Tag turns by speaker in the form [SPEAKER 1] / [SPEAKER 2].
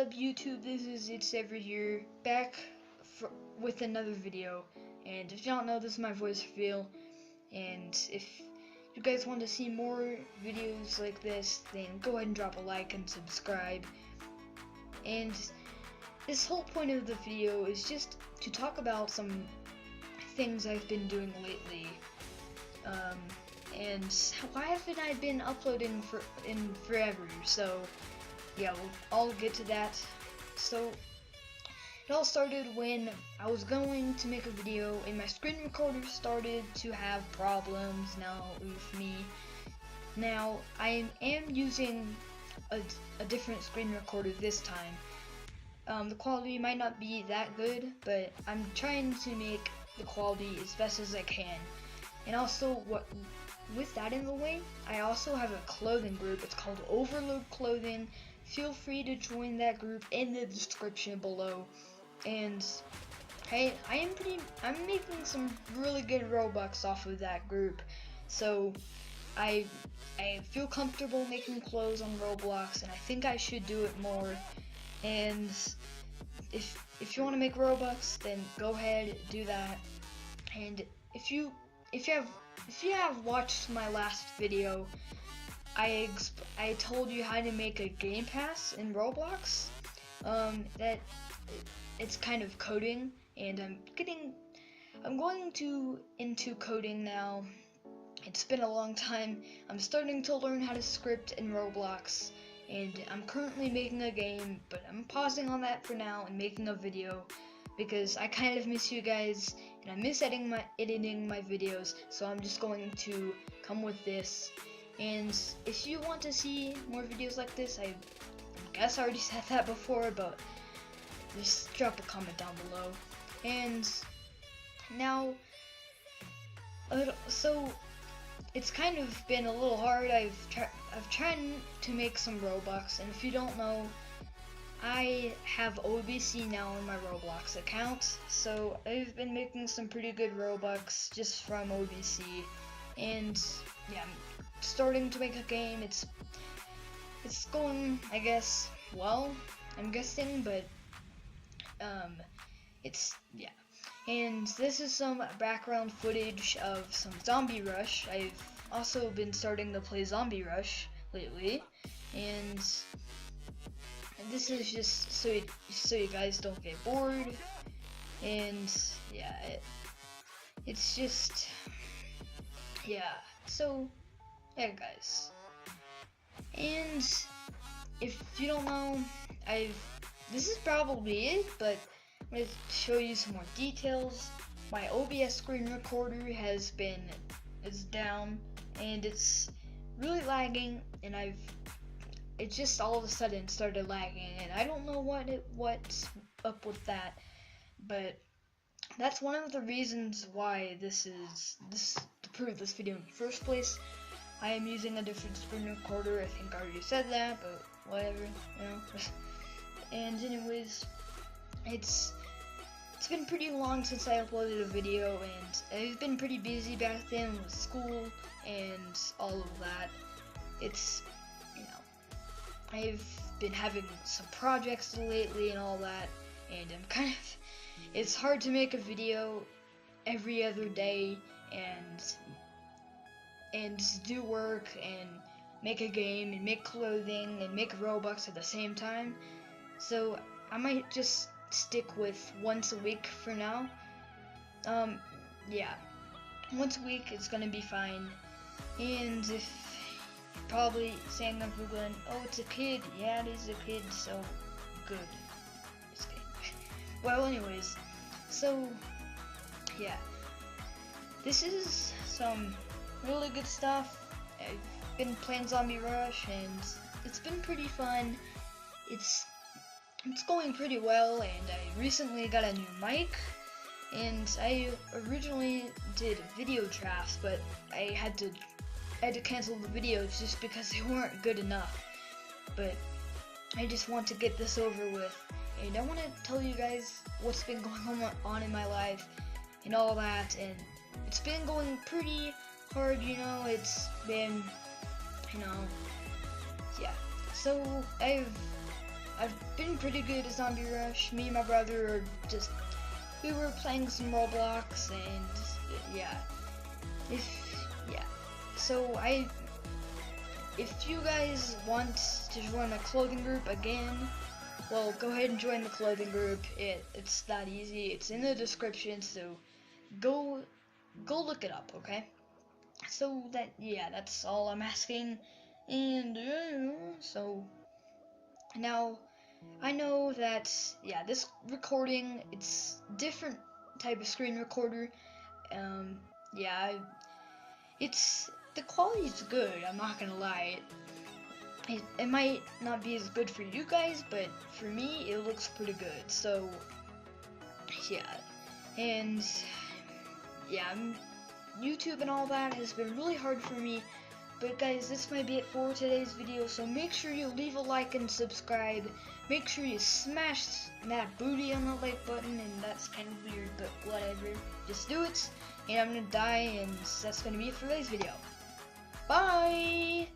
[SPEAKER 1] up YouTube, it's Everett here, back with another video. And if you don't know, this is my voice reveal, and if you guys want to see more videos like this, then go ahead and drop a like and subscribe. And this whole point of the video is just to talk about some things I've been doing lately, and why haven't I been uploading forever. So yeah, I'll get to that. So it all started when I was going to make a video and my screen recorder started to have problems now with me. Now I am using a different screen recorder this time. The quality might not be that good, but I'm trying to make the quality as best as I can. And also, with that in the way, I also have a clothing group. It's called Overload Clothing. Feel free to join that group in the description below. And I'm making some really good Robux off of that group. So I feel comfortable making clothes on Roblox, and I think I should do it more. And if you want to make Robux, then go ahead, do that. And if you have watched my last video, I told you how to make a game pass in Roblox. That it's kind of coding, and I'm going into coding now. It's been a long time. I'm starting to learn how to script in Roblox, and I'm currently making a game, but I'm pausing on that for now and making a video because I kind of miss you guys and I miss editing my videos. So I'm just going to come with this. And if you want to see more videos like this, I guess I already said that before, but just drop a comment down below. And now, so it's kind of been a little hard. I've tried to make some Robux, and if you don't know, I have OBC now on my Roblox account, so I've been making some pretty good Robux just from OBC. And yeah, I'm starting to make a game. It's going, I guess, well, I'm guessing, but yeah. And this is some background footage of some Zombie Rush. I've also been starting to play Zombie Rush lately, and this is just so you guys don't get bored. And yeah, it's just, yeah. So yeah, guys. And if you don't know, this is probably it, but I'm going to show you some more details. My OBS screen recorder is down, and it's really lagging, and it just all of a sudden started lagging, and I don't know what's up with that, but that's one of the reasons why to prove this video in the first place. I am using a different screen recorder. I think I already said that, but whatever, you know. And anyways, it's been pretty long since I uploaded a video, and I've been pretty busy back then with school and all of that. It's, you know, I've been having some projects lately and all that, and it's hard to make a video every other day and just do work and make a game and make clothing and make Robux at the same time. So I might just stick with once a week for now. Yeah, once a week is gonna be fine. And if you're probably saying I'm Googling, oh, it's a kid. Yeah, it is a kid, so good. Just kidding. Well, anyways, so yeah, this is some really good stuff. I've been playing Zombie Rush, and it's been pretty fun. It's going pretty well, and I recently got a new mic, and I originally did video drafts, but I had to cancel the videos just because they weren't good enough. But I just want to get this over with, and I want to tell you guys what's been going on in my life and all that. And it's been going pretty hard, you know. It's been, you know, yeah. So I've been pretty good at Zombie Rush. Me and my brother we were playing some Roblox, and yeah. So if you guys want to join my clothing group again, well, go ahead and join the clothing group. It's that easy. It's in the description, so go look it up, okay? So that's all I'm asking. And so now I know that this recording, it's different type of screen recorder. The quality's good, I'm not gonna lie. It might not be as good for you guys, but for me it looks pretty good. So and YouTube and all that has been really hard for me. But guys, this might be it for today's video, so make sure you leave a like and subscribe. Make sure you smash that booty on the like button, and that's kind of weird, but whatever. Just do it, and I'm gonna die, and that's gonna be it for today's video. Bye!